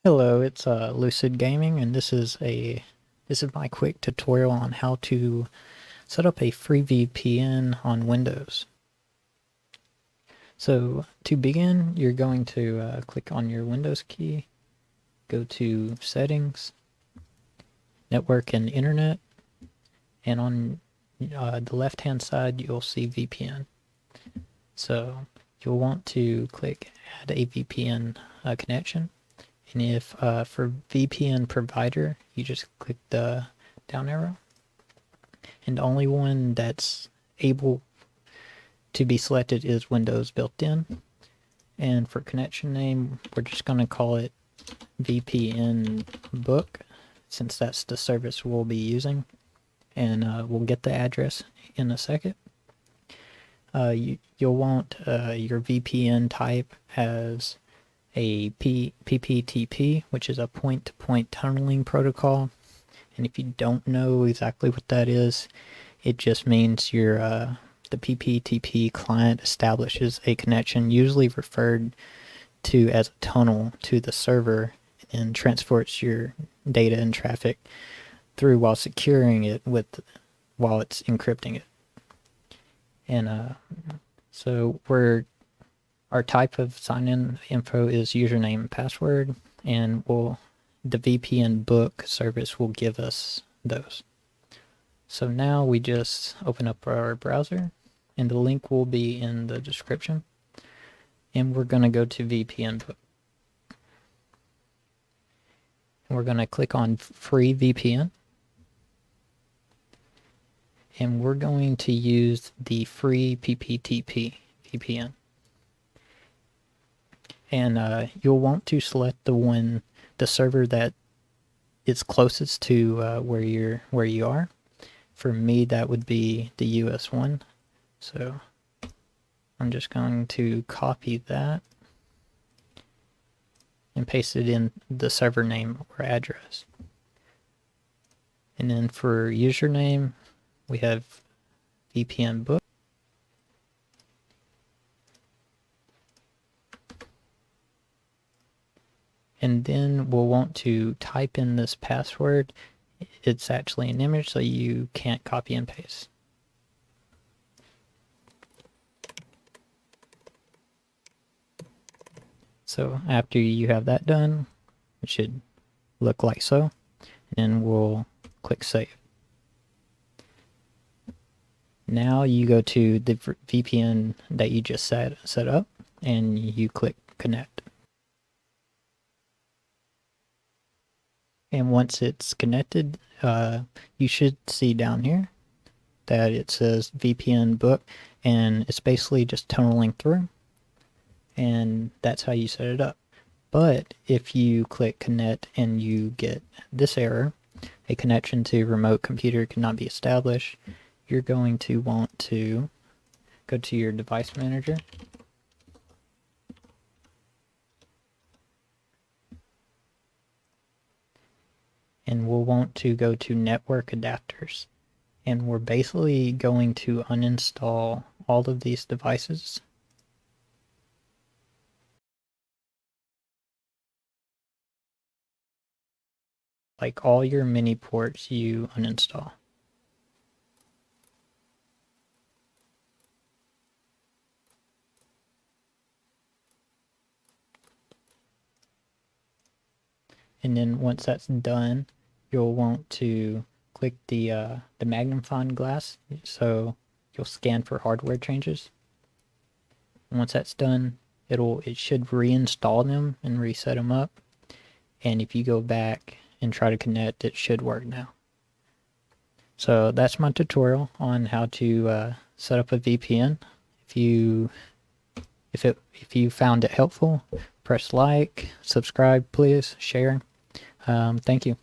Hello, it's Lucid Gaming, and this is my quick tutorial on how to set up a free VPN on Windows. So to begin, you're going to click on your Windows key, go to Settings, Network and Internet, and on the left-hand side you'll see VPN. So you'll want to click Add a VPN connection. And if for VPN provider, you just click the down arrow. And the only one that's able to be selected is Windows built in. And for connection name, we're just going to call it VPNbook, since that's the service we'll be using. And we'll get the address in a second. You'll want your VPN type as a PPTP, which is a point-to-point tunneling protocol. And if you don't know exactly what that is, it just means the PPTP client establishes a connection, usually referred to as a tunnel, to the server, and transports your data and traffic through while securing it while it's encrypting it. And so our type of sign-in info is username and password, and the VPNbook service will give us those. So now we just open up our browser, and the link will be in the description, and we're going to go to VPNbook. And we're going to click on Free VPN, and we're going to use the free PPTP VPN. And you'll want to select the server that is closest to where you are. For me, that would be the US one. So I'm just going to copy that and paste it in the server name or address. And then for username, we have VPNbook. And then we'll want to type in this password. It's actually an image, so you can't copy and paste. So after you have that done, it should look like so. And we'll click Save. Now you go to the VPN that you just set up, and you click Connect. And once it's connected, you should see down here that it says VPNbook, and it's basically just tunneling through, and that's how you set it up. But if you click connect and you get this error, a connection to remote computer cannot be established, you're going to want to go to your device manager, and we'll want to go to network adapters, and we're basically going to uninstall all of these devices. Like all your mini ports, you uninstall. And then once that's done, you'll want to click the magnifying glass, so you'll scan for hardware changes. And once that's done, it should reinstall them and reset them up. And if you go back and try to connect, it should work now. So that's my tutorial on how to set up a VPN. If you found it helpful, press like, subscribe, please, share. Thank you.